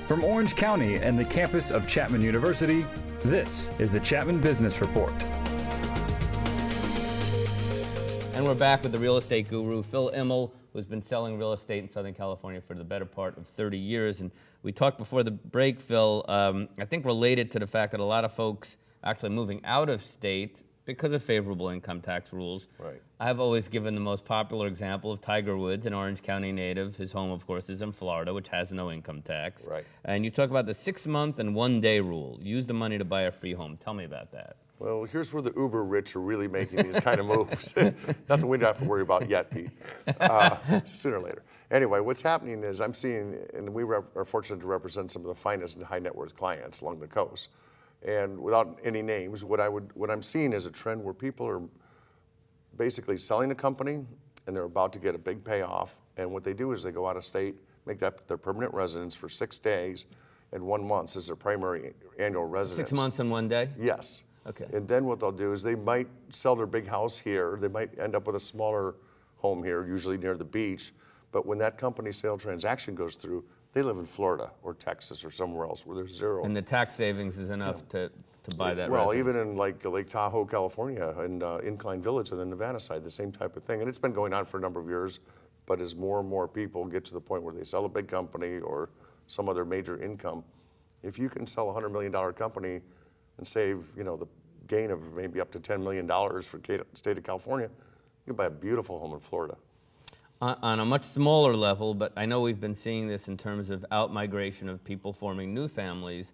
From Orange County and the campus of Chapman University, this is the Chapman Business Report. And we're back with the real estate guru, Phil Immel, who's been selling real estate in Southern California for the better part of 30 years. And we talked before the break, Phil, I think related to the fact that a lot of folks actually moving out of state because of favorable income tax rules. Right. I've always given the most popular example of Tiger Woods, an Orange County native. His home, of course, is in Florida, which has no income tax. Right. And you talk about the 6-month and 1-day rule. Use the money to buy a free home. Tell me about that. Well, here's where the uber rich are really making these kind of moves. Nothing we don't have to worry about yet, Pete. Sooner or later. Anyway, what's happening is I'm seeing, and we are fortunate to represent some of the finest and high net worth clients along the coast. And without any names, what I'm seeing is a trend where people are basically selling a company and they're about to get a big payoff. And what they do is they go out of state, make that their permanent residence for 6 days and 1 month as their primary annual residence. 6 months and 1 day? Yes. Okay. And then what they'll do is they might sell their big house here. They might end up with a smaller home here, usually near the beach. But when that company sale transaction goes through, they live in Florida or Texas or somewhere else where there's zero. And the tax savings is enough to buy that Well, residence. even in like Lake Tahoe, California, and Incline Village on the Nevada side, the same type of thing. And it's been going on for a number of years, but as more and more people get to the point where they sell a big company or some other major income, if you can sell a $100 million company and save, the gain of maybe up to $10 million for the state of California, you can buy a beautiful home in Florida. On a much smaller level, but I know we've been seeing this in terms of out-migration of people forming new families.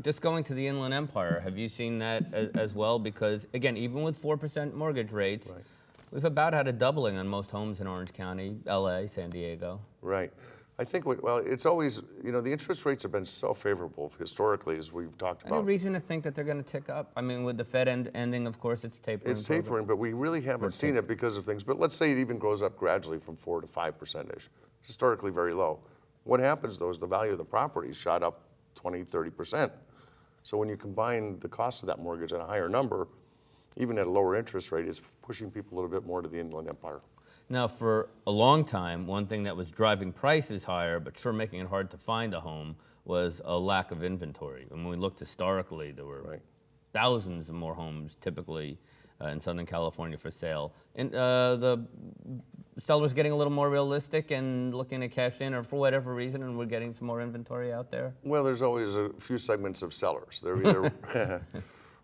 Just going to the Inland Empire, have you seen that as well? Because, again, even with 4% mortgage rates, Right. we've about had a doubling on most homes in Orange County, LA, San Diego. Right. I think, it's always, the interest rates have been so favorable historically, as we've talked about. Any reason to think that they're going to tick up? I mean, with the Fed ending, of course, it's tapering. It's tapering, but we really haven't seen it because of things. But let's say it even goes up gradually from 4 to 5%-ish. Historically very low. What happens, though, is the value of the property shot up 20, 30%. So when you combine the cost of that mortgage at a higher number, even at a lower interest rate, it's pushing people a little bit more to the Inland Empire. Now, for a long time, one thing that was driving prices higher, but sure making it hard to find a home, was a lack of inventory. And when we looked historically, there were thousands of more homes typically in Southern California for sale. And the sellers getting a little more realistic and looking to cash in, or for whatever reason, and we're getting some more inventory out there? Well, there's always a few segments of sellers. They're either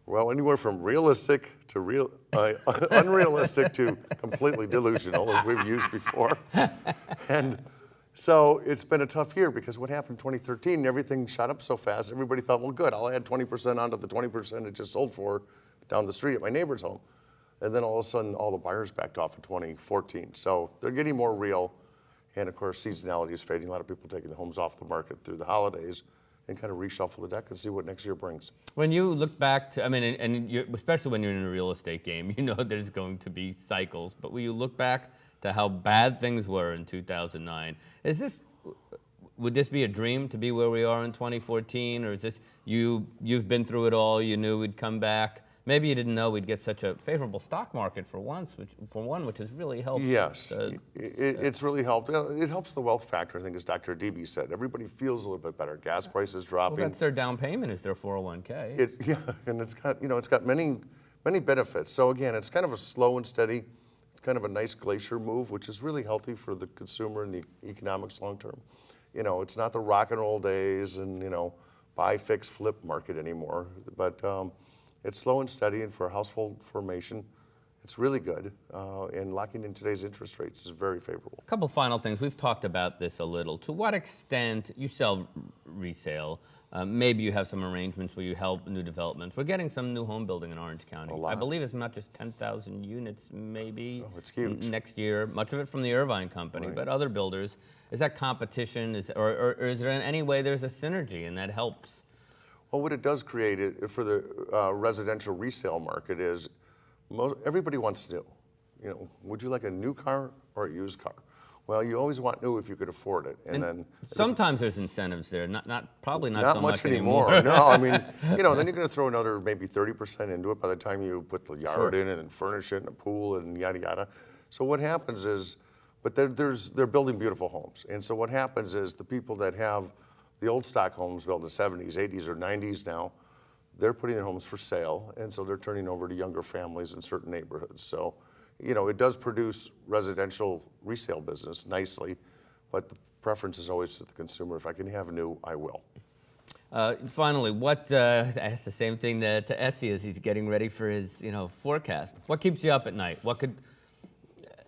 well, anywhere from realistic to unrealistic to completely delusional, as we've used before. And so it's been a tough year because what happened in 2013, everything shot up so fast, everybody thought, well, good, I'll add 20% onto the 20% it just sold for down the street at my neighbor's home. And then all of a sudden, all the buyers backed off in 2014. So they're getting more real. And of course, seasonality is fading. A lot of people taking the homes off the market through the holidays and kind of reshuffle the deck and see what next year brings. When you look back to, especially when you're in a real estate game, there's going to be cycles, but when you look back to how bad things were in 2009, would this be a dream to be where we are in 2014, or is this, you've been through it all, you knew we'd come back? Maybe you didn't know we'd get such a favorable stock market for one, which has really helped. Yes, it's really helped. It helps the wealth factor, I think, as Dr. Debe said. Everybody feels a little bit better. Gas prices dropping. Well, that's their down payment, is their 401k. And it's got many benefits. So again, it's kind of a slow and steady. It's kind of a nice glacier move, which is really healthy for the consumer and the economics long term. It's not the rock and roll days and buy, fix, flip market anymore, but. It's slow and steady, and for household formation, it's really good. And locking in today's interest rates is very favorable. A couple final things. We've talked about this a little. To what extent you sell resale? Maybe you have some arrangements where you help new developments. We're getting some new home building in Orange County. A lot. I believe it's not just 10,000 units, maybe. Oh, it's huge. Next year. Much of it from the Irvine Company, Right. but other builders. Is that competition? Or is there in any way there's a synergy and that helps? Well, what it does create for the residential resale market is everybody wants new. Would you like a new car or a used car? Well, you always want new if you could afford it, and then sometimes there's incentives there. Probably not so much anymore. No, then you're going to throw another maybe 30% into it by the time you put the yard in and furnish it and a pool and yada yada. So what happens is, but they're building beautiful homes, and so what happens is the people that have the old stock homes built in the 70s, 80s, or 90s now, they're putting their homes for sale, and so they're turning over to younger families in certain neighborhoods. So, you know, it does produce residential resale business nicely, but the preference is always to the consumer. If I can have new, I will. Finally, what, I asked the same thing to Essie as he's getting ready for his, forecast. What keeps you up at night? What could,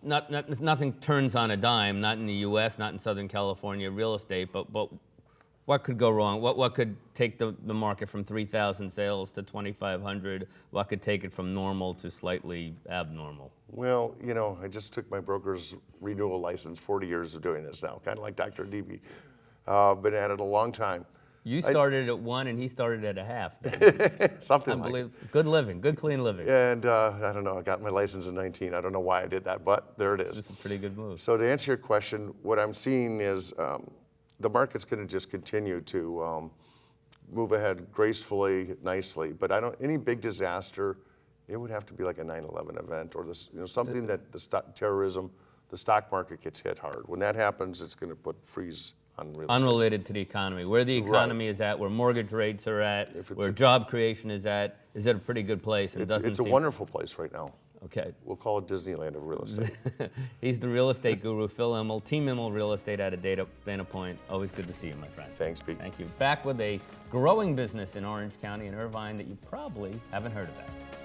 nothing turns on a dime, not in the U.S., not in Southern California real estate, but what could go wrong? What could take the market from 3,000 sales to 2,500? What could take it from normal to slightly abnormal? Well, you know, I just took my broker's renewal license, 40 years of doing this now, kind of like Dr. Debe. Been at it a long time. You started at 1 and he started at a half. Something like it. Good living, good clean living. And I don't know, I got my license in 19. I don't know why I did that, but there it is. It's a pretty good move. So to answer your question, what I'm seeing is the market's going to just continue to move ahead gracefully, nicely. But any big disaster, it would have to be like a 9/11 event or this, something that terrorism, the stock market gets hit hard. When that happens, it's going to put freeze on real estate. Unrelated to the economy. Where the economy is at, where mortgage rates are at, where job creation is at, is it a pretty good place? It's a wonderful place right now. Okay. We'll call it Disneyland of real estate. He's the real estate guru, Phil Immel, Team Immel Real Estate out of Dana Point. Always good to see you, my friend. Thanks, Pete. Thank you. Back with a growing business in Orange County and Irvine that you probably haven't heard about.